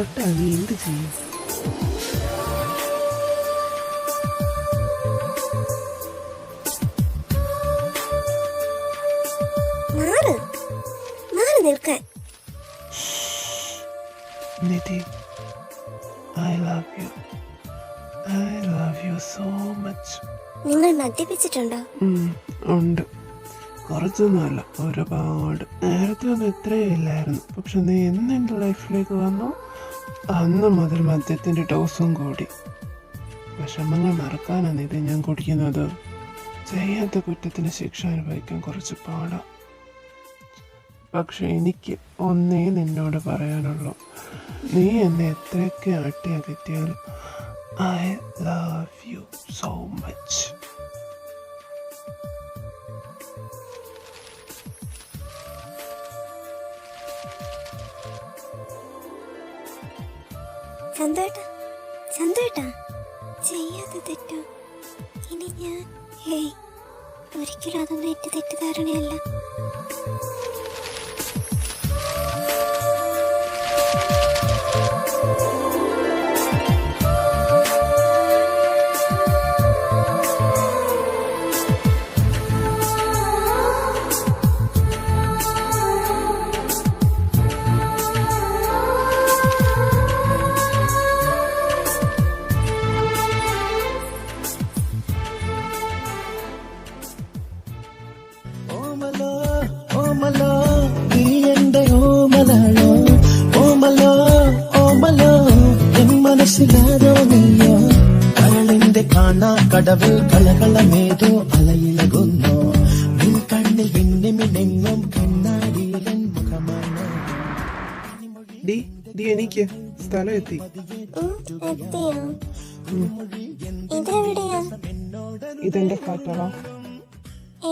തൊട്ടാ നീ എന്ത് ചെയ്യും? നിധി, I love you. I love you so much. നിങ്ങൾ മദ്യപിച്ചിട്ടുണ്ടോ? ഉണ്ട്. കുറച്ചൊന്നുമല്ല, ഒരുപാട്. നേരത്തെ ഒന്നും ഇത്രയും ഇല്ലായിരുന്നു. പക്ഷെ നീ എന്ന് എൻ്റെ ലൈഫിലേക്ക് വന്നോ അന്ന് മുതൽ മദ്യത്തിൻ്റെ ഡോസും കൂടി. വിഷമങ്ങൾ മറക്കാനാണ് ഇത് ഞാൻ കുടിക്കുന്നത്. ചെയ്യാത്ത കുറ്റത്തിന് ശിക്ഷ അനുഭവിക്കാൻ കുറച്ച് പാടാ. പക്ഷെ എനിക്ക് ഒന്നേ നിന്നോട് പറയാനുള്ളൂ, നീ എന്നെ എത്രയൊക്കെ അകറ്റിയാലും I love you so much. ചന്തുവേട്ടാ, ചെയ്യാതെ തെറ്റോ ഇനി ഞാൻ? ഒരിക്കലും അതൊന്നും എന്റെ തെറ്റിദ്ധാരണയല്ല. കരളിന്റെ കാണാ കടവിൽ കളകളമേതോ അലയിലകുന്നോ നിൻ കണ്ണിൽ വിണ്ണിമിനെങ്ങും കണ്ണാടിയിലൻ മുഖമാണ്. എനിക്ക് സ്ഥലം എത്തി. ഇതെവിടെയാ? ഇതെന്റെ ഫ്ലാറ്റാണോ?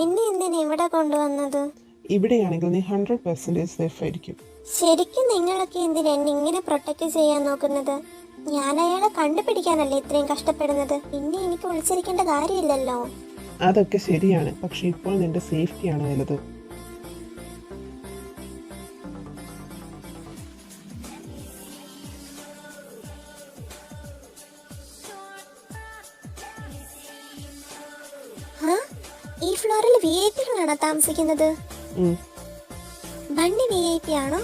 എന്നെ എന്തിനാ ഇവിടെ കൊണ്ടുവന്നത്? ഇവിടെയാണെങ്കിൽ നീ 100% സേഫ് ആയിരിക്കും. ശരിക്കും നിങ്ങളൊക്കെ എന്തിനാ എന്നെ ഇങ്ങനെ പ്രൊട്ടക്ട് ചെയ്യാൻ നോക്കുന്നത്? ഞാൻ അയാളെ കണ്ടുപിടിക്കാനല്ലേ ഇത്രയും കഷ്ടപ്പെടുന്നത്. പിന്നെ എനിക്ക് വിളിച്ചിരിക്കേണ്ട കാര്യമില്ലല്ലോ. അതൊക്കെ ശരിയാണ്, പക്ഷെ ഇപ്പോൾ നിന്റെ സേഫ്റ്റിയാണ് വലുത്. ഈ ഫ്ലോറിൽ VIP-കളാണോ താമസിക്കുന്നത്? ബണ്ണി VIP ആണോ?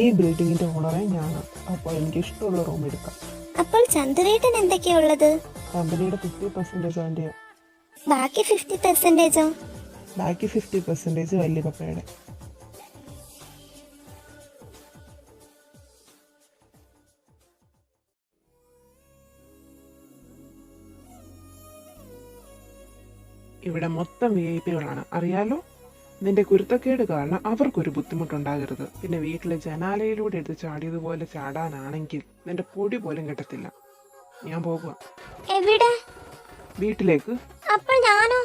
ഈ ബിൽഡിങ്ങിന്റെ ഓണറെ ഞാനാണ്. അപ്പോൾ എനിക്ക് ഇഷ്ടമുള്ള റൂം എടുക്കാം. അപ്പോൾ ചന്ദ്രേട്ടൻ എന്തൊക്കെയാ ഉള്ളത്? കമ്പനിയുടെ 50% അവൻ്റെ. ബാക്കി 50%? ബാക്കി 50% വലിയ പപ്പയുടെ. ഇവിടെ മൊത്തം VIP-കളാണ്, അറിയാലോ. നിന്റെ കുരുത്തക്കേട് കാരണം അവർക്കൊരു ബുദ്ധിമുട്ടുണ്ടാകരുത്. പിന്നെ വീട്ടിലെ ജനാലയിലൂടെ എടുത്ത് ചാടിയതുപോലെ ചാടാനാണെങ്കിൽ നിന്റെ പൊടി പോലും കിട്ടത്തില്ല. ഞാൻ പോകുക. എവിടെ? വീട്ടിലേക്ക്. അപ്പോൾ ഞാനോ?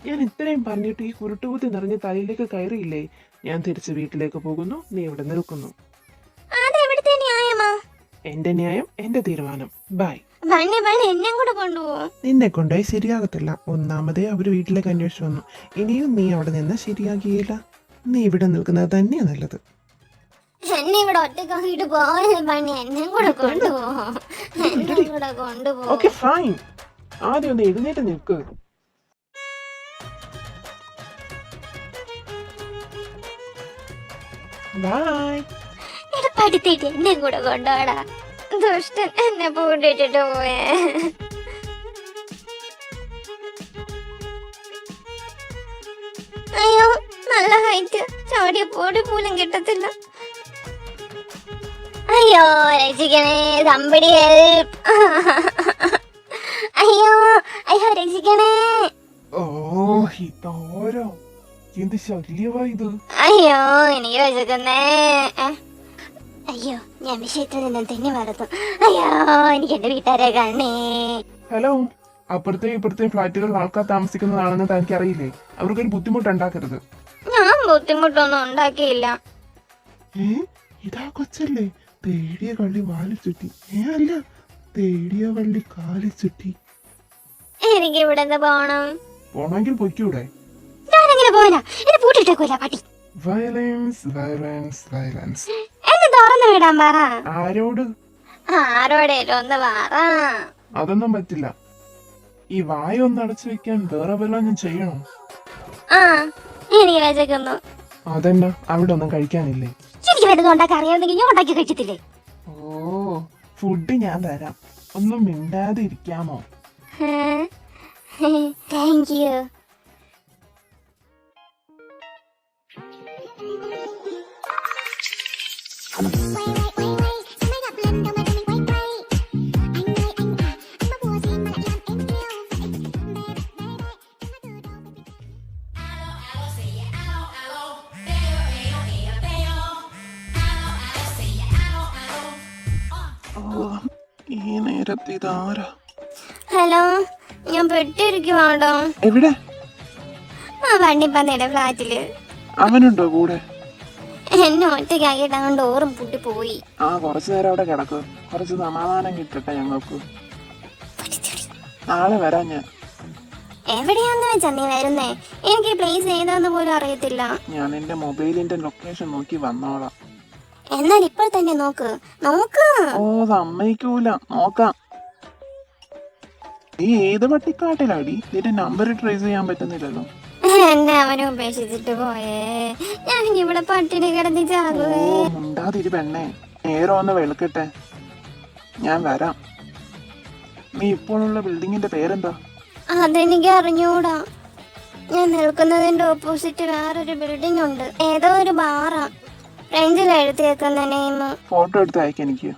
ഞാൻ ഇത്രയും പറഞ്ഞിട്ട് ഈ കുരുട്ടുകുത്തി നിറഞ്ഞ തലയിലേക്ക് കയറിയില്ലേ? ഞാൻ തിരിച്ച് വീട്ടിലേക്ക് പോകുന്നു, നീ ഇവിടെ നിൽക്കുന്നു. എന്റെ ന്യായം, എന്റെ തീരുമാനം. ബൈ. നിന്നെ കൊണ്ടുപോയി ശരിയാകത്തില്ല. ഒന്നാമതേ അവര് വീട്ടിലേക്ക് അന്വേഷിച്ചു വന്നു. ഇനിയും നീ അവിടെ നിന്ന് ശരിയാക്കിയില്ല. നീ ഇവിടെ നിൽക്കുന്നത് തന്നെയാ നല്ലത്. Okay fine. ആദ്യം ഒന്ന് എഴുന്നേറ്റ് നിൽക്ക്. ബൈ. എന്നെ കൂടെ കൊണ്ടുപോടാ. ദുഷ്ടൻ എന്നെ പൂട്ടിട്ടിട്ട് പോയേ. അയ്യോ, നല്ല ഹൈറ്റ്. ചാടിയ പൊടി പോലും കിട്ടത്തില്ല. അയ്യോ രക്ഷിക്കണേ, somebody help. അയ്യോ അയ്യോ രക്ഷിക്കണേ. ഓ ഇതോരോ എന്ത് ശല്യമായത്. അയ്യോ എനിക്ക് വിശക്കുന്നേ. അയ്യോ ഞാൻ വിഷയത്തിൽ നിന്ന് തന്നെ മറന്നു. അയ്യോ എനിക്ക് എന്റെ വീട്ടുകാരെ കാണണേ. ഹലോ, അപ്പുറത്തെയും ഇപ്പുറത്തെയും ഫ്ലാറ്റുകളിൽ ആൾക്കാർ താമസിക്കുന്നതാണെന്ന് തനിക്ക് അറിയില്ലേ? അവർക്കൊരു ബുദ്ധിമുട്ടുണ്ടാക്കരുത്. ഞാൻ ബുദ്ധിമുട്ടൊന്നും ഉണ്ടാക്കിയില്ല. ഇതാ കൊച്ചല്ലേ തേടിയ കള്ളി വാലി ചുറ്റി. അല്ല, തേടിയ വള്ളി കാലി ചുറ്റി. എനിക്ക് ഇവിടെ പോണെങ്കിൽ പൊയ്ക്കൂടെ? ഞാനെങ്ങനെ പോയാ? എന്നെ പൂട്ടിട്ടേക്കൂല പട്ടി. Violence violence violence. എന്നെ തുറന്നു വിടാൻ പറ. ആരോട്? ആരോടേലും ഒന്ന് പറ. അതൊന്നും പറ്റില്ല. ഈ വായ ഒന്ന് അടച്ചു വെക്കാൻ വേറെ വല്ലതും ഞാൻ ചെയ്യണോ? ആ എനിക്ക് വിശക്കുന്നു. അതെന്നാ അവിടെ ഒന്നും കഴിക്കാനില്ലേ? എനിക്ക് വലുതും ഉണ്ടാക്കി അറിയാമെങ്കിൽ ഞാൻ ഉണ്ടാക്കി കഴിക്കത്തില്ലേ? ഓ, ഫുഡ് ഞാൻ തരാം. ഒന്നും മിണ്ടാതെ ഇരിക്കാമോ? Thank you. ഈ നേരത്തെ ഇതാരാ? ഹലോ, ഞാൻ പെട്ടിരിക്കുവാടോ. എവിടെ? ആ വണ്ടിപ്പന്നയുടെ ഫ്ലാറ്റില്. അവനുണ്ടോ കൂടെ? എന്നെ ഒറ്റയ്ക്കാക്കിയിട്ട് അവൻ ഡോറും പൂട്ടി പോയി. ആ, കുറച്ചു നേരം അവിടെ കിടക്ക്. കുറച്ച് സമാധാനം കിട്ടട്ടെ ഞങ്ങൾക്ക്. നാളെ വരാം ഞാൻ. എവിടെയാന്ന് വെച്ചാ നീ വരുന്നേ? എനിക്ക് പ്ലേസ് ഏതാന്ന് പോലും അറിയത്തില്ല. ഞാൻ എന്റെ മൊബൈലിന്റെ ലൊക്കേഷൻ നോക്കി വന്നോളാം. എന്നാൽ ഇപ്പോൾ തന്നെ നോക്ക്. ഓ, സമ്മതിക്കൂല. നോക്കാം. നീ ഏത് പട്ടിക്കാട്ടിലാടി? നിന്റെ നമ്പർ ട്രേസ് ചെയ്യാൻ പറ്റുന്നില്ലല്ലോ. എന്നെ അവനെ ഉപേക്ഷിച്ചിട്ട് പോയേ. ഞാൻ ഇവിടെ പട്ടിണി കിടന്ന് ചാകുവേ. മുണ്ടാതിരി പെണ്ണേ. നേരം ഒന്ന് വെളുക്കട്ടെ, ഞാൻ വരാം. നീ ഇപ്പോഴുള്ള ബിൽഡിങ്ങിന്റെ പേരെന്താ? അതെനിക്ക് അറിഞ്ഞൂടാ. ഞാൻ നിൽക്കുന്നതിന്റെ ഓപ്പോസിറ്റ് വേറൊരു ബിൽഡിംഗ് ഉണ്ട്. ഏതോ ഒരു ബാറാ. ഫ്രഞ്ചിൽ എഴുതിയേക്കുന്ന നെയിം. ഫോട്ടോ എടുത്ത് അയക്കാം എനിക്ക്.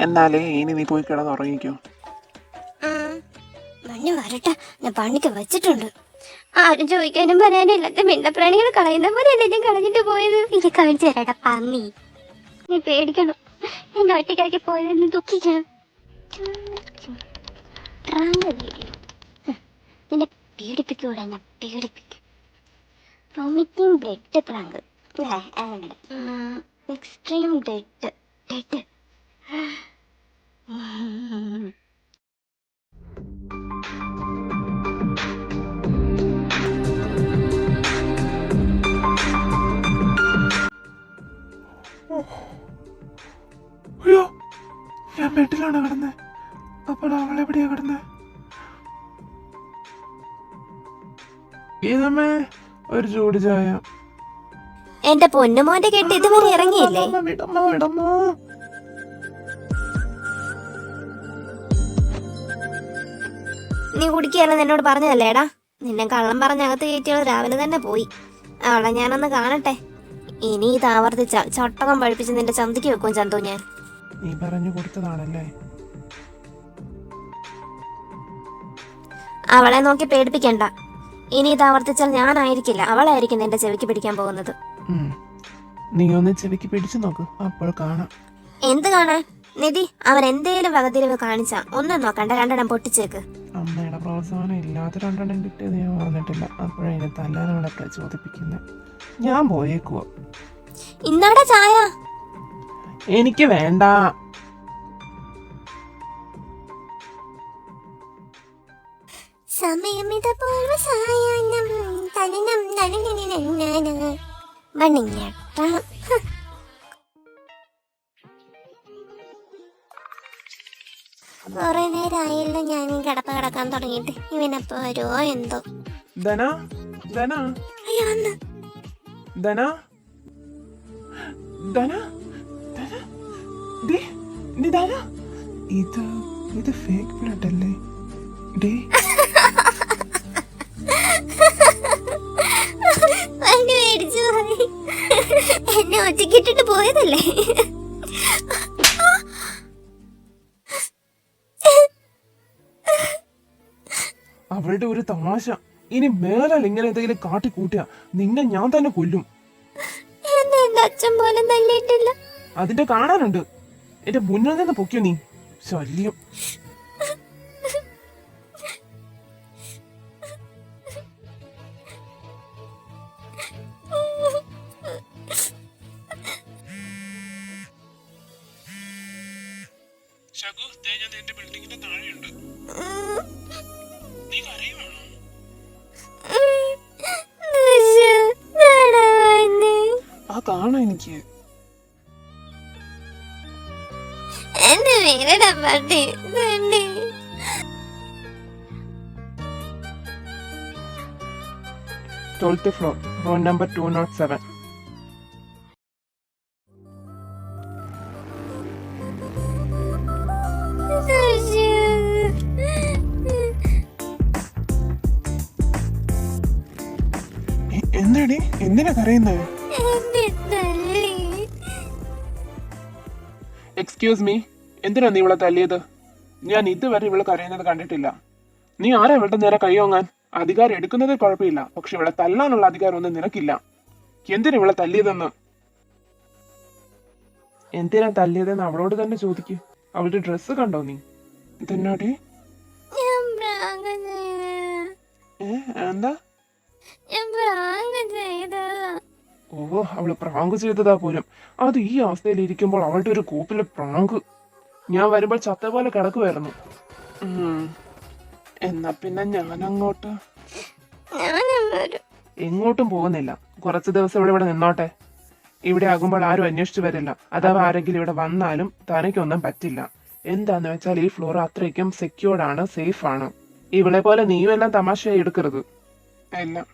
എന്നാലേ ഇനി നീ പോയി കിടന്നുറങ്ങിക്കോ. മഞ്ഞ് വരട്ടെ, ഞാൻ പണിക്ക് വെച്ചിട്ടുണ്ട്. ആരും ചോദിക്കാനും പറയാനില്ലാത്ത മിണ്ടപ്രാണികൾ കളയുന്ന പോലെ എന്നെ കളഞ്ഞിട്ട് പോയത്. ഇനി കാണിച്ചു തരാടാ പന്നി. നീ പേടിക്കണം. എന്നെ ഒറ്റയ്ക്കാക്കി പോയതെന്ന് ദുഃഖിക്കണം. നിന്നെ പീഡിപ്പിക്കൂടെ? ഞാൻ പീഡിപ്പിക്കും. Vomiting blood prank. Extreme dead. അയ്യോ, ഞാൻ ബെഡിലാണ് കിടന്നത്. അപ്പോൾ അവൾ എവിടെയാ കിടന്നത്? ഇതമ്മേ, ഒരു ചൂട് ചായ. എന്റെ പൊന്നുമോന്റെ കേട്ട് ഇതുവരെ ഇറങ്ങിയില്ലേ? വിടമ്മ. നീ കുടിക്കുകയല്ലെന്ന് എന്നോട് പറഞ്ഞതല്ലേടാ? നിന്നെ കള്ളം പറഞ്ഞകത്ത് കയറ്റിയത് രാവിലെ തന്നെ പോയി. അവളെ ഞാനൊന്ന് കാണട്ടെ. ഇനി ഇത് ആവർത്തിച്ച ചട്ടകം പഴിപ്പിച്ച് നിന്റെ ചന്തിക്ക് വെക്കും ചന്തു ഞാൻ. നീ പറഞ്ഞു കൊടുത്തതാണല്ലേ? അവളെ നോക്കി പേടിപ്പിക്കണ്ട. ഇനി ഇത് ആവർത്തിച്ചാൽ ഞാനായിരിക്കില്ല, അവളായിരിക്കും നിന്റെ ചെവിക്ക് പിടിക്കാൻ പോകുന്നത്. നീ ഒന്ന് ചെവിക്ക് പിടിച്ചു നോക്ക്, അപ്പോൾ കാണാം. എന്ത് കാണാൻ? നിധി, അവൻ എന്തേലും വകതിരിവ് കാണിച്ചാ ഒന്നും നോക്കണ്ട, രണ്ടെണ്ണം പൊട്ടിച്ചേക്ക്. അമ്മയുടെ പ്രോത്സാഹനം ഇല്ലാത്ത രണ്ടെണ്ണം കിട്ടിയത് ഞാൻ വന്നിട്ടില്ല. അപ്പോഴതിനെ തല്ലാനോടെ പ്രചോദിപ്പിക്കുന്നത്. ഞാൻ പോയേക്കുവോ. ഇന്നാടാ ചായ. എനിക്ക് വേണ്ട. കുറെ നേരമായല്ലോ ഞാൻ ഈ കിടപ്പ കിടക്കാൻ തുടങ്ങിയിട്ട്. ഇവനപ്പോ വരുമോ എന്തോ. ധന, ധന, അയ്യോ വന്ന്. ധന, ധന, ധന, ഡേ, ഡേ ധന. ഇത് ഫേക്ക് ബ്ലഡ് അല്ലേ? ഡേ, വണ്ടി മേടിച്ചു പോയി. എന്നെ ഒറ്റക്കിട്ടിട്ട് പോയതല്ലേ? അവളുടെ ഒരു തമാശ. ഇനി മേലാൽ ഇങ്ങനെ എന്തെങ്കിലും കാട്ടിക്കൂട്ടിയ നിന്നെ ഞാൻ തന്നെ കൊല്ലും. എന്റെ അച്ഛൻ പോലും തല്ലിയിട്ടില്ല. അതിന്റെ കാണാനുണ്ട്. എന്റെ മുന്നിൽ നിന്ന് പൊക്കിയോ നീ. ശല്യം. ബിൽഡിങ്ങിന്റെ താഴെയുണ്ട്. നീ കരയുവാണോ? ആ കാണാം എനിക്ക്. എന്റെ വീരടാ പട്ടി തണ്ടി. 12th floor, room number 207. എന്താടി, എന്തിനാ കരയുന്നത്? എക്സ്ക്യൂസ് മീ, എന്തിനാ നീ ഇവളെ തല്ലിയത്? ഞാൻ ഇതുവരെ ഇവള് കരയുന്നത് കണ്ടിട്ടില്ല. നീ ആരാ ഇവളുടെ നേരെ കൈയോങ്ങാൻ? അധികാരം എടുക്കുന്നതിൽ കുഴപ്പമില്ല, പക്ഷെ ഇവളെ തല്ലാനുള്ള അധികാരം ഒന്നും നിനക്കില്ല. എന്തിനാ ഇവളെ തല്ലിയതെന്ന്? എന്തിനാ തല്ലിയതെന്ന് അവളോട് തന്നെ ചോദിക്ക്. അവളുടെ ഡ്രസ്സ് കണ്ടോ നീ? ഇതെന്നാടി? എന്താ? ഓ, അവള് പ്രാങ്ക് ചെയ്തതാ പോലും. അത് ഈ അവസ്ഥയിൽ ഇരിക്കുമ്പോൾ അവളുടെ ഒരു കൂപ്പിലെ പ്രാങ്ക്. ഞാൻ വരുമ്പോൾ ചത്ത പോലെ കിടക്കുമായിരുന്നു. എന്നാ പിന്നെ ഞാൻ അങ്ങോട്ട് എങ്ങോട്ടും പോകുന്നില്ല. കുറച്ച് ദിവസം ഇവിടെ നിന്നോട്ടെ. ഇവിടെ ആകുമ്പോൾ ആരും അന്വേഷിച്ചു വരില്ല. അഥവാ ആരെങ്കിലും ഇവിടെ വന്നാലും തനിക്കൊന്നും പറ്റില്ല. എന്താന്ന് വെച്ചാൽ ഈ ഫ്ലോർ അത്രയ്ക്കും സെക്യൂർഡ് ആണ്, സേഫ് ആണ്. ഇവളെ പോലെ നീയും എല്ലാം തമാശയായി എടുക്കരുത്. ഇല്ല,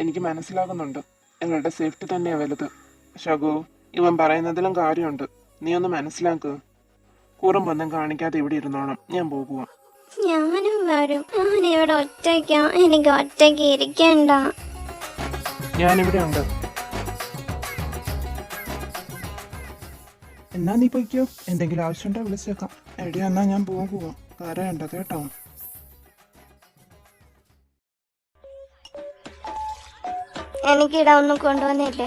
എനിക്ക് മനസ്സിലാകുന്നുണ്ട്. നിങ്ങളുടെ സേഫ്റ്റി തന്നെയാ വലുത്. ശകു, ഇവൻ പറയുന്നതിലും കാര്യമുണ്ട്. നീ ഒന്ന് മനസ്സിലാക്കുക. കുറുമ്പൊന്നും കാണിക്കാതെ ഇവിടെ ഇരുന്നോണം. ഞാൻ പോകുക. ഞാനും വരും. ഞാനിവിടെ ഒറ്റയ്ക്കാ. എനിക്ക് ഒറ്റയ്ക്ക് ഇരിക്കണ്ട. ഞാനിവിടെ ഉണ്ട്. എന്നാ നീ പോയിക്കോ. എന്തെങ്കിലും ആവശ്യമുണ്ടോ വിളിച്ചേക്കാം. എടിയാ, എന്നാ ഞാൻ പോകുക. കരയണ്ട കേട്ടോ. എനിക്കിടാ ഒന്നും കൊണ്ടുവന്നില്ലേ?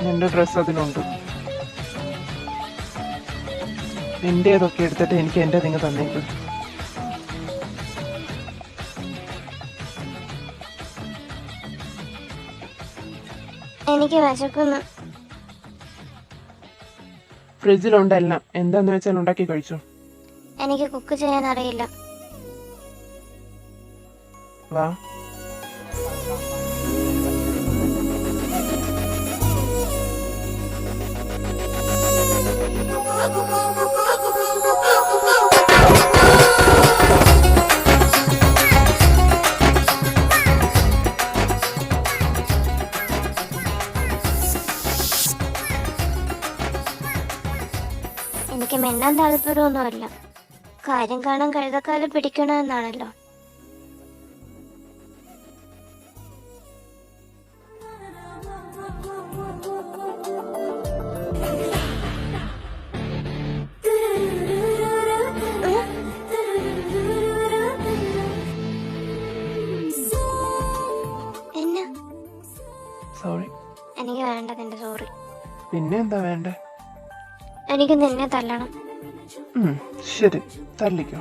നിന്റെ ഡ്രസ് അതിനുണ്ട്. നിന്റേതൊക്കെ എടുത്തിട്ട് എനിക്ക് എന്റെ നിങ്ങൾ തന്നേക്ക്. എനിക്ക് വിശക്കുന്നു. ഫ്രിഡ്ജിലുണ്ട് എല്ലാം. എന്താന്ന് വെച്ചാൽ ഉണ്ടാക്കി കഴിച്ചു. എനിക്ക് കുക്ക് ചെയ്യാൻ അറിയില്ല. വാ. എനിക്ക് മെന്നാൻ താല്പര്യമൊന്നുമല്ല. കാര്യം കാണാൻ കഴുതക്കാലം പിടിക്കണമെന്നാണല്ലോ. എന്നാ? സോറി. എനിക്ക് വേണ്ട നിന്റെ സോറി. പിന്നെ എന്താ വേണ്ടേ? എനിക്ക് നിന്നെ തല്ലണം. ശരി, തല്ലിക്കോ.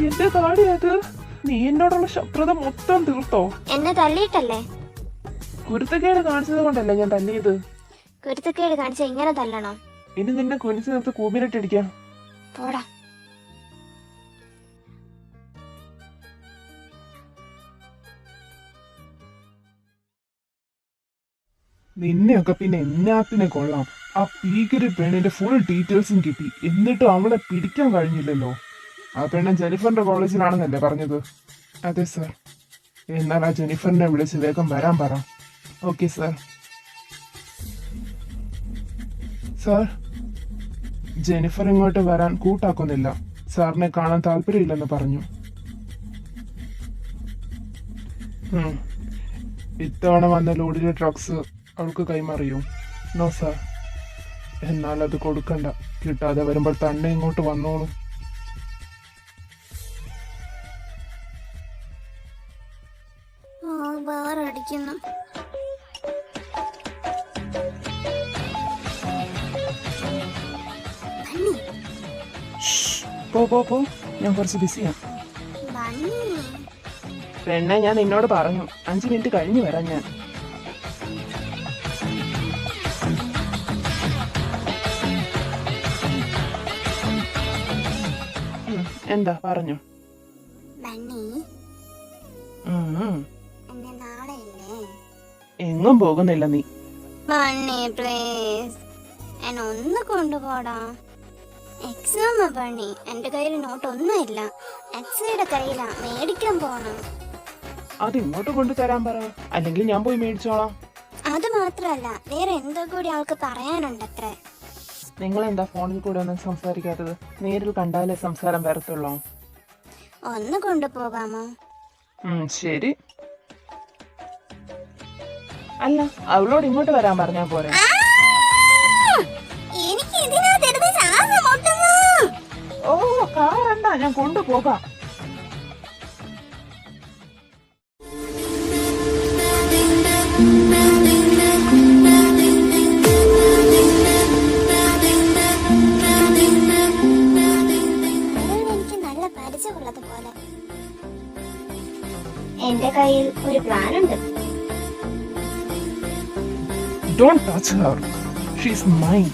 എന്റെ താടിയത്. നീ എന്നോടുള്ള ശത്രുത മൊത്തം തീർത്തോ? എന്നെ തല്ലിയിട്ടല്ലേ? കുരുത്തക്കേട് കാണിച്ചത് കൊണ്ടല്ലേ ഞാൻ തല്ലിയത്. കുരുത്തക്കേട് കാണിച്ച ഇങ്ങനെ തല്ലണം? ഇനി നിന്നെ കുനിച്ച് നിർത്ത് കൂമ്പിലിട്ടിടിക്കാം. പോടാ. നിന്നെയൊക്കെ പിന്നെ എന്നാത്തിനെ കൊള്ളാം. ആ പീക്കര് പെണ്ണിന്റെ ഫുൾ ഡീറ്റെയിൽസും കിട്ടി. എന്നിട്ടും അവളെ പിടിക്കാൻ കഴിഞ്ഞില്ലല്ലോ. ആ പെണ്ണൻ ജെനിഫറിന്റെ കോളേജിലാണെന്നല്ലേ പറഞ്ഞത്? അതെ സർ. എന്നാൽ ആ ജെനിഫറിനെ വിളിച്ച് വേഗം വരാൻ പറ. Okay sir. സർ, ജെനിഫർ ഇങ്ങോട്ട് വരാൻ കൂട്ടാക്കുന്നില്ല. സാറിനെ കാണാൻ താല്പര്യമില്ലെന്ന് പറഞ്ഞു. ഇത്തവണ വന്ന ലോഡിലെ ഡ്രഗ്സ് അവൾക്ക് കൈമാറിയോ? No sir. എന്നാൽ അത് കൊടുക്കണ്ട. കിട്ടാതെ വരുമ്പോൾ തന്നെ ഇങ്ങോട്ട് വന്നോളൂ. അടിക്കുന്നു. പോ, ഞാൻ കുറച്ച് ബിസിയാ. പെണ്ണെ, ഞാൻ നിന്നോട് പറഞ്ഞു 5 മിനിറ്റ് കഴിഞ്ഞു വരാം ഞാൻ. എന്താ പറഞ്ഞു? നാളെയില്ലേ എങ്ങും പോകുന്നില്ല നീ. ബണ്ണി പ്ലീസ് എന്നെ ഒന്ന് കൊണ്ടുപോടാ. എക്സാം ബണ്ണി, എന്റെ കയ്യിൽ നോട്ട് ഒന്നുമില്ല. എക്സയുടെ കയ്യിലാ, മേടിക്കാൻ പോണം. അത് ഇങ്ങോട്ട് കൊണ്ടുതരാൻ പറ, അല്ലെങ്കിൽ ഞാൻ പോയി മേടിച്ചോളാം. അത് മാത്രല്ല, വേറെ എന്തോ കൂടി അവൾക്ക് പറയാനുണ്ടത്രേ. നിങ്ങൾ എന്താ ഫോണിൽ കൂടെ ഒന്നും സംസാരിക്കാത്തത്? നേരിൽ കണ്ടാലേ സംസാരം വരത്തുള്ളൂ. ഒന്ന് കൊണ്ടുപോകാമോ? ശരി. അല്ല, അവളോട് ഇങ്ങോട്ട് വരാൻ പറഞ്ഞാ പോരെ? എനിക്ക് ഇതിനകത്ത് ശ്വാസം മുട്ടുന്നു. ഓ, കാറണ്ട, ഞാൻ കൊണ്ടുപോകാം. എനിക്ക് നല്ല പരിചയമുള്ളത് പോലെ. എന്റെ കയ്യിൽ ഒരു പ്ലാൻ ഉണ്ട്. Don't touch her. She's mine.